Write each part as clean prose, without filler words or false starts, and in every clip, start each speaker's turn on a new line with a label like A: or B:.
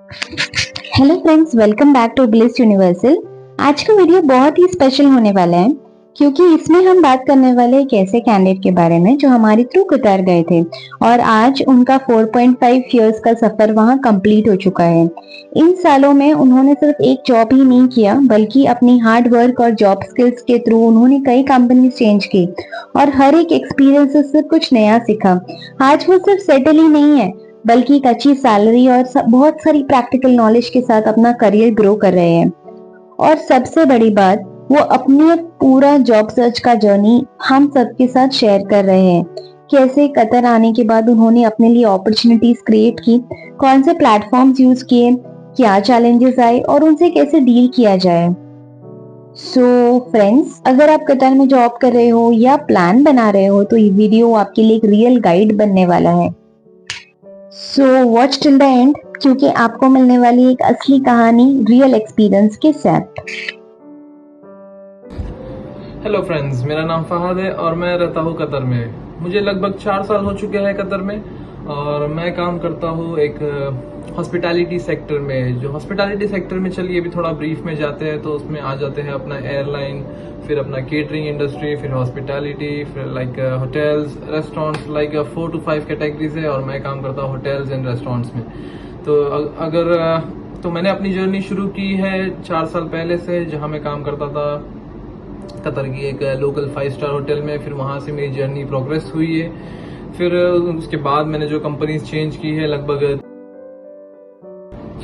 A: Hello friends, welcome back to Bliss Universal. आज का video बहुत ही स्पेशल होने वाला है क्योंकि इसमें हम बात करने वाले एक ऐसे कैंडिडेट के बारे में जो हमारे थ्रू कतार गए थे और आज उनका 4.5 इयर्स का सफर वहां कंप्लीट हो चुका है। इन सालों में उन्होंने सिर्फ एक जॉब ही नहीं किया बल्कि अपनी हार्ड वर्क और जॉब स्किल्स के थ्रू उन्होंने कई कंपनी चेंज की और हर एक एक्सपीरियंस से कुछ नया सीखा। आज वो सिर्फ सेटल ही नहीं है बल्कि एक अच्छी सैलरी और बहुत सारी प्रैक्टिकल नॉलेज के साथ अपना करियर ग्रो कर रहे हैं। और सबसे बड़ी बात, वो अपने पूरा जॉब सर्च का जर्नी हम सबके साथ शेयर कर रहे हैं। कैसे कतर आने के बाद उन्होंने अपने लिए अपॉर्चुनिटीज क्रिएट की, कौन से प्लेटफॉर्म्स यूज किए, क्या चैलेंजेस आए और उनसे कैसे डील किया जाए। सो फ्रेंड्स, अगर आप कतर में जॉब कर रहे हो या प्लान बना रहे हो तो ये वीडियो आपके लिए एक रियल गाइड बनने वाला है। So watch till the end क्योंकि आपको मिलने वाली एक असली कहानी रियल एक्सपीरियंस के साथ।
B: हेलो फ्रेंड्स, मेरा नाम फहद है और मैं रहता हूँ कतर में। मुझे लगभग 4 साल हो चुके हैं कतर में और मैं काम करता हूँ एक हॉस्पिटैलिटी सेक्टर में। जो हॉस्पिटैलिटी सेक्टर में, चलिए अभी थोड़ा ब्रीफ में जाते हैं तो उसमें आ जाते हैं अपना एयरलाइन, फिर अपना केटरिंग इंडस्ट्री, फिर हॉस्पिटैलिटी, फिर like hotels, restaurants, like 4 to 5 categories है और मैं काम करता हूँ होटल्स एंड रेस्टोरेंट्स में। तो अगर तो मैंने अपनी जर्नी शुरू की है 4 साल पहले से, जहाँ मैं काम करता था कतर की एक लोकल 5 स्टार होटल में। फिर वहां से मेरी जर्नी प्रोग्रेस हुई है। फिर उसके बाद मैंने जो कंपनीज चेंज की है लगभग।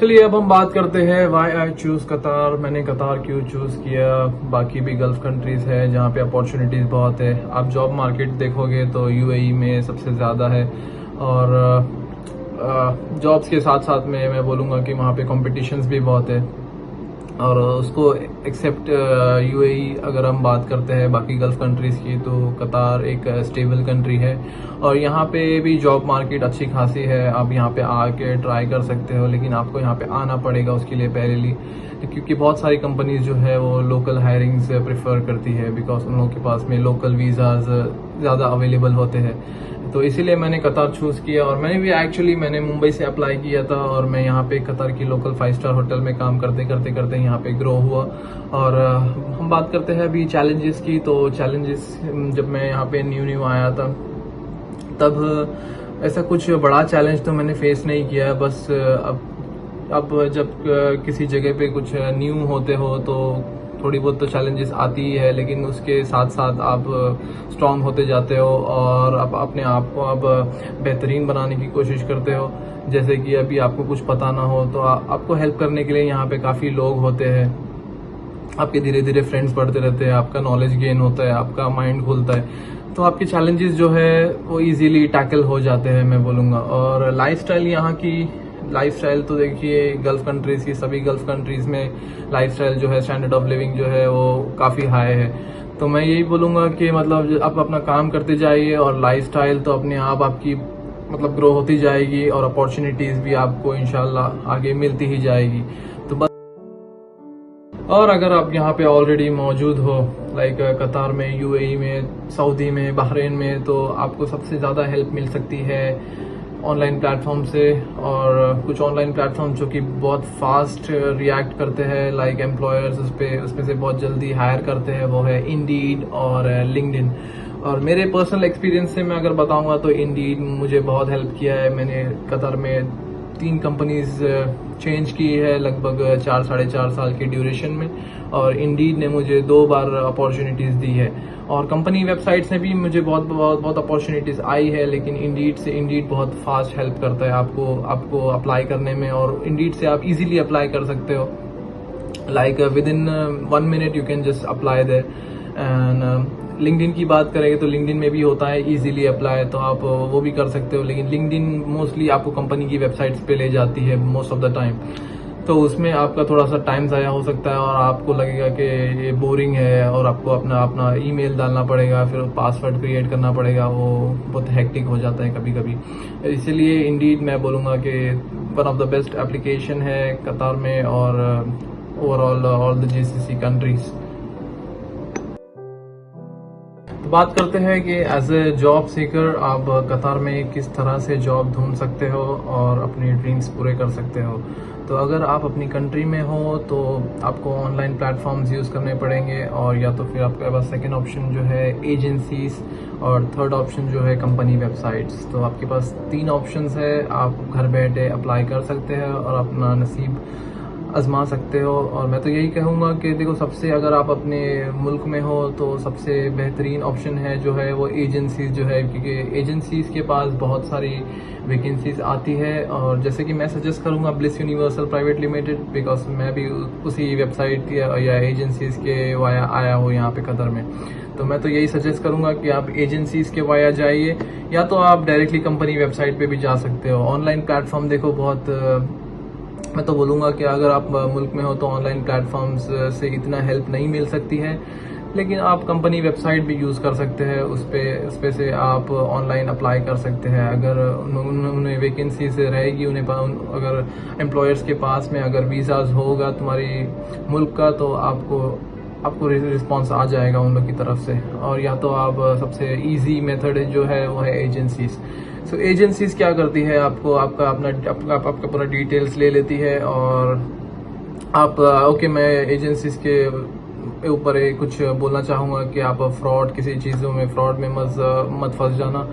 B: चलिए अब हम बात करते हैं व्हाई आई चूज कतार। मैंने कतार क्यों चूज किया। बाकी भी गल्फ कंट्रीज है जहाँ पे अपॉर्चुनिटीज बहुत है। आप जॉब मार्केट देखोगे तो यूएई में सबसे ज्यादा है और जॉब्स के साथ साथ में मैं बोलूँगा कि वहाँ पे कॉम्पिटिशन्स भी बहुत है। और उसको एक्सेप्ट यूएई अगर हम बात करते हैं बाकी गल्फ कंट्रीज की, तो कतार एक स्टेबल कंट्री है और यहाँ पे भी जॉब मार्केट अच्छी खासी है। आप यहाँ पे आके ट्राई कर सकते हो, लेकिन आपको यहाँ पे आना पड़ेगा उसके लिए पहले, क्योंकि बहुत सारी कंपनीज जो है वो लोकल हायरिंग से प्रेफर करती है बिकॉज उन लोगों के पास में लोकल वीज़ाज ज़्यादा अवेलेबल होते हैं। तो इसीलिए मैंने कतार चूज़ किया और मैंने मुंबई से अप्लाई किया था और मैं यहाँ पे कतार की लोकल 5 स्टार होटल में काम करते करते यहाँ पे ग्रो हुआ। और हम बात करते हैं अभी चैलेंजेस की। तो चैलेंजेस, जब मैं यहाँ पे न्यू आया था तब ऐसा कुछ बड़ा चैलेंज तो मैंने फेस नहीं किया। बस अब जब किसी जगह पे कुछ न्यू होते हो तो थोड़ी बहुत तो चैलेंजेस आती ही है, लेकिन उसके साथ साथ आप स्ट्रांग होते जाते हो और आप अपने आप को अब बेहतरीन बनाने की कोशिश करते हो। जैसे कि अभी आपको कुछ पता ना हो तो आपको हेल्प करने के लिए यहाँ पे काफ़ी लोग होते हैं। आपके धीरे धीरे फ्रेंड्स बढ़ते रहते हैं, आपका नॉलेज गेन होता है, आपका माइंड खुलता है, तो आपके चैलेंजेस जो है वो इजीली टैकल हो जाते हैं मैं बोलूँगा। और लाइफस्टाइल, यहाँ की लाइफस्टाइल तो देखिए गल्फ कंट्रीज की, सभी गल्फ कंट्रीज में लाइफस्टाइल जो है, स्टैंडर्ड ऑफ लिविंग जो है वो काफ़ी हाई है। तो मैं यही बोलूँगा कि मतलब आप अपना काम करते जाइए और लाइफस्टाइल तो अपने आप आपकी मतलब ग्रो होती जाएगी और अपॉर्चुनिटीज़ भी आपको इंशाल्लाह आगे मिलती ही जाएगी। तो बस, और अगर आप यहाँ पे ऑलरेडी मौजूद हो लाइक कतार में, यूएई में, सऊदी में, बहरीन में, तो आपको सबसे ज़्यादा हेल्प मिल सकती है ऑनलाइन प्लेटफॉर्म से। और कुछ ऑनलाइन प्लेटफॉर्म जो कि बहुत फास्ट रिएक्ट करते हैं लाइक एम्प्लॉयर्स उसमें से बहुत जल्दी हायर करते हैं, वो है इंडीड और लिंक्डइन। और मेरे पर्सनल एक्सपीरियंस से मैं अगर बताऊंगा तो इंडीड मुझे बहुत हेल्प किया है। मैंने कतर में 3 कंपनीज चेंज की है लगभग 4-4.5 साल की ड्यूरेशन में और इंडीड ने मुझे 2 बार अपॉर्चुनिटीज़ दी है। और कंपनी वेबसाइट से भी मुझे बहुत अपॉर्चुनिटीज़ आई है, लेकिन इंडीड बहुत फास्ट हेल्प करता है आपको अप्लाई करने में। और इंडीड से आप इजीली अप्लाई कर सकते हो, like within 1 minute you can just apply there. And LinkedIn की बात करेंगे तो लिंक्डइन में भी होता है इजीली अप्लाई, तो आप वो भी कर सकते हो। लेकिन लिंक्डइन मोस्टली आपको कंपनी की वेबसाइट्स पे ले जाती है मोस्ट ऑफ द टाइम, तो उसमें आपका थोड़ा सा टाइम ज़ाया हो सकता है और आपको लगेगा कि ये बोरिंग है और आपको अपना ईमेल डालना पड़ेगा, फिर पासवर्ड क्रिएट करना पड़ेगा, वो बहुत हेक्टिक हो जाता है कभी कभी। इसीलिए इंडीड मैं बोलूँगा कि one of the best application है कतार में और overall all the GCC countries. बात करते हैं कि एज ए जॉब सीकर आप कतार में किस तरह से जॉब ढूंढ सकते हो और अपनी ड्रीम्स पूरे कर सकते हो। तो अगर आप अपनी कंट्री में हो तो आपको ऑनलाइन प्लेटफॉर्म्स यूज़ करने पड़ेंगे, और या तो फिर आपके पास सेकंड ऑप्शन जो है एजेंसीज, और थर्ड ऑप्शन जो है कंपनी वेबसाइट्स। तो आपके पास 3 ऑप्शंस है, आप घर बैठे अप्लाई कर सकते हैं और अपना नसीब आजमा सकते हो। और मैं तो यही कहूँगा कि देखो, सबसे अगर आप अपने मुल्क में हो तो सबसे बेहतरीन ऑप्शन है जो है वो एजेंसीज जो है, क्योंकि एजेंसीज के पास बहुत सारी वैकेंसीज आती है। और जैसे कि मैं सजेस्ट करूँगा bliss universal private limited, because मैं भी उसी वेबसाइट या एजेंसीज के वाया आया हूँ यहाँ पे कतर में। तो मैं तो यही सजेस्ट करूँगा कि आप एजेंसीज के वाया जाइए, या तो आप डायरेक्टली कंपनी वेबसाइट पे भी जा सकते हो। ऑनलाइन प्लेटफॉर्म देखो बहुत मैं तो बोलूँगा कि अगर आप मुल्क में हो तो ऑनलाइन प्लेटफॉर्म्स से इतना हेल्प नहीं मिल सकती है, लेकिन आप कंपनी वेबसाइट भी यूज़ कर सकते हैं। उस पे से आप ऑनलाइन अप्लाई कर सकते हैं। अगर उन्हें वैकेंसीज रहेगी, उन्हें अगर एम्प्लॉयर्स के पास में अगर वीज़ाज होगा तुम्हारी मुल्क का, तो आपको रिस्पांस आ जाएगा उन लोग की तरफ से। और या तो आप सबसे इजी मेथड जो है वो है एजेंसीज। सो एजेंसीज क्या करती है, आपको आपका पूरा डिटेल्स ले लेती है, और आप ओके, मैं एजेंसीज के ऊपर कुछ बोलना चाहूँगा कि आप किसी चीज़ों में फ्रॉड में मत फंस जाना,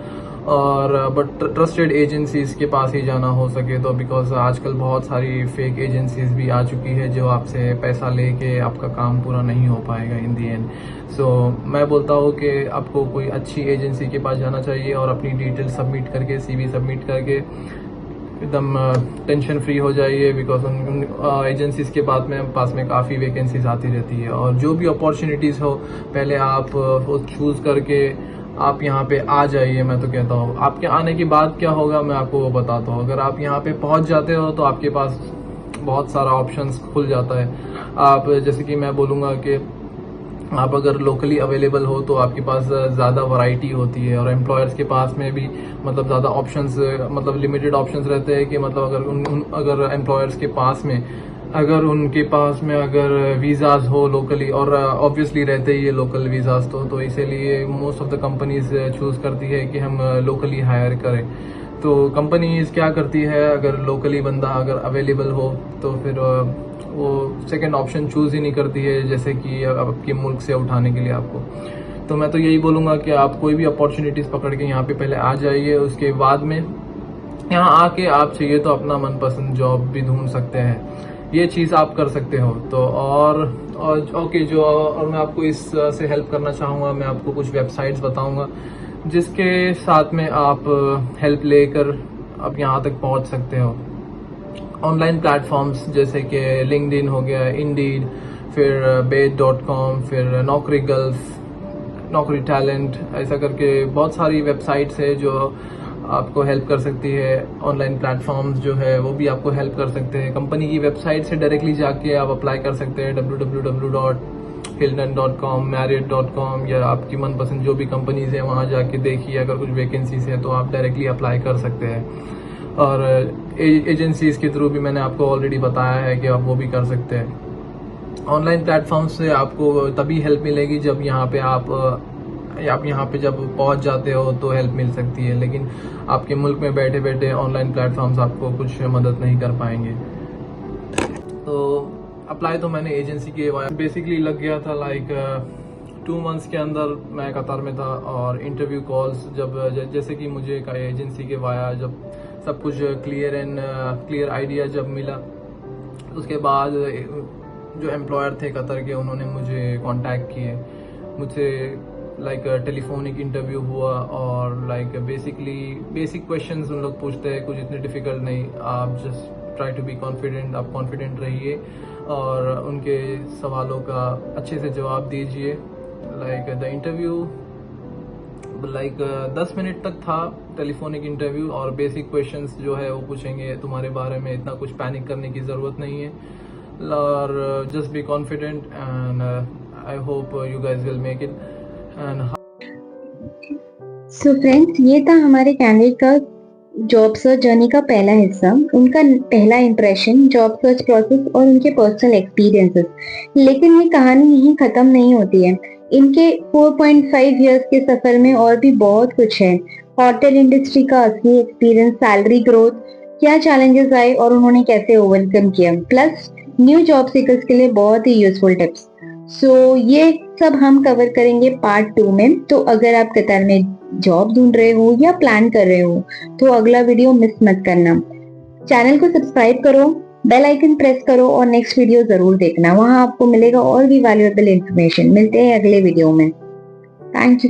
B: और बट ट्रस्टेड एजेंसीज के पास ही जाना हो सके तो, बिकॉज आजकल बहुत सारी फेक एजेंसीज भी आ चुकी है जो आपसे पैसा लेके आपका काम पूरा नहीं हो पाएगा इन दी एंड। सो मैं बोलता हूँ कि आपको कोई अच्छी एजेंसी के पास जाना चाहिए और अपनी डिटेल सबमिट करके, सीवी सबमिट करके एकदम टेंशन फ्री हो जाइए, बिकॉज उन एजेंसीज के पास में काफ़ी वैकेंसीज आती रहती है। और जो भी अपॉर्चुनिटीज़ हो, पहले आप वो चूज़ करके आप यहाँ पे आ जाइए। मैं तो कहता हूँ आपके आने के बाद क्या होगा मैं आपको वो बताता हूँ। अगर आप यहाँ पे पहुँच जाते हो तो आपके पास बहुत सारा ऑप्शंस खुल जाता है। आप जैसे कि मैं बोलूँगा कि आप अगर लोकली अवेलेबल हो तो आपके पास ज़्यादा वैरायटी होती है, और एम्प्लॉयर्स के पास में भी मतलब ज़्यादा ऑप्शंस, मतलब लिमिटेड ऑप्शंस रहते हैं कि मतलब अगर एम्प्लॉयर्स के पास में अगर उनके पास में अगर वीज़ाज हो लोकली, और ऑब्वियसली रहते ही है लोकल वीज़ाज, तो इसीलिए most of the companies choose करती है कि हम लोकली हायर करें। तो कंपनीज क्या करती है, अगर लोकली बंदा अगर अवेलेबल हो तो फिर वो सेकंड ऑप्शन चूज़ ही नहीं करती है, जैसे कि आपके मुल्क से उठाने के लिए आपको। तो मैं तो यही बोलूँगा कि आप कोई भी अपॉर्चुनिटीज़ पकड़ के यहाँ पे पहले आ जाइए, उसके बाद में यहाँ आके आप चाहिए तो अपना मनपसंद जॉब भी ढूंढ सकते हैं। ये चीज़ आप कर सकते हो। तो और ओके, जो और मैं आपको इस से हेल्प करना चाहूँगा, मैं आपको कुछ वेबसाइट्स बताऊँगा जिसके साथ में आप हेल्प लेकर आप यहाँ तक पहुँच सकते हो। ऑनलाइन प्लेटफॉर्म्स जैसे कि लिंक्डइन हो गया, इंडीड, फिर बेट.com, फिर नौकरी गल्फ, नौकरी टैलेंट, ऐसा करके बहुत सारी वेबसाइट्स है जो आपको हेल्प कर सकती है। ऑनलाइन प्लेटफॉर्म्स जो है वो भी आपको हेल्प कर सकते हैं। कंपनी की वेबसाइट से डायरेक्टली जाके आप अप्लाई कर सकते हैं, www.hilton.com, marriott.com, या आपकी मनपसंद जो भी कंपनीज है वहाँ जाके देखिए, अगर कुछ वैकेंसीज है तो आप डायरेक्टली अप्लाई कर सकते हैं। और एजेंसीज के थ्रू भी मैंने आपको ऑलरेडी बताया है कि आप वो भी कर सकते हैं। ऑनलाइन प्लेटफॉर्म से आपको तभी हेल्प मिलेगी जब यहाँ पे आप यहाँ पे जब पहुँच जाते हो तो हेल्प मिल सकती है, लेकिन आपके मुल्क में बैठे बैठे ऑनलाइन प्लेटफॉर्म्स आपको कुछ मदद नहीं कर पाएंगे। तो अप्लाई तो मैंने एजेंसी के बेसिकली लग गया था, लाइक 2 मंथ्स के अंदर मैं कतार में था। और इंटरव्यू कॉल्स जैसे कि मुझे एजेंसी के वाया जब सब कुछ क्लियर आइडिया जब मिला, उसके बाद जो एम्प्लॉयर थे कतर के, उन्होंने मुझे कांटेक्ट किए, मुझसे लाइक टेलीफोनिक इंटरव्यू हुआ। और लाइक बेसिक क्वेश्चंस उन लोग पूछते हैं, कुछ इतने डिफिकल्ट नहीं। आप just try to be confident, आप कॉन्फिडेंट रहिए और उनके सवालों का अच्छे से जवाब दीजिए। लाइक द इंटरव्यू 10 मिनट तक था टेलीफोनिक इंटरव्यू, और बेसिक क्वेश्चंस जो है वो पूछेंगे तुम्हारे बारे में, इतना कुछ पैनिक करने की ज़रूरत नहीं है। और just be confident and I hope you guys will make it.
A: So friends, ये था हमारे कैंडिडेट का जॉब सर्च जर्नी का पहला हिस्सा, उनका पहला इंप्रेशन, जॉब सर्च प्रोसेस और उनके पर्सनल एक्सपीरियंसेस। लेकिन ये कहानी यहीं खत्म नहीं होती है। इनके 4.5 इयर्स के सफर में और भी बहुत कुछ है। होटल इंडस्ट्री का असली एक्सपीरियंस, सैलरी ग्रोथ, क्या चैलेंजेस आए और उन्होंने कैसे ओवरकम किया, प्लस न्यू जॉब सीकर्स के लिए बहुत ही यूजफुल टिप्स। ये सब हम कवर करेंगे पार्ट 2 में। तो अगर आप कतार में जॉब ढूंढ रहे हो या प्लान कर रहे हो तो अगला वीडियो मिस मत करना। चैनल को सब्सक्राइब करो, बेल आइकन प्रेस करो और नेक्स्ट वीडियो जरूर देखना, वहां आपको मिलेगा और भी वैल्यूएबल इंफॉर्मेशन। मिलते हैं अगले वीडियो में। Thank you.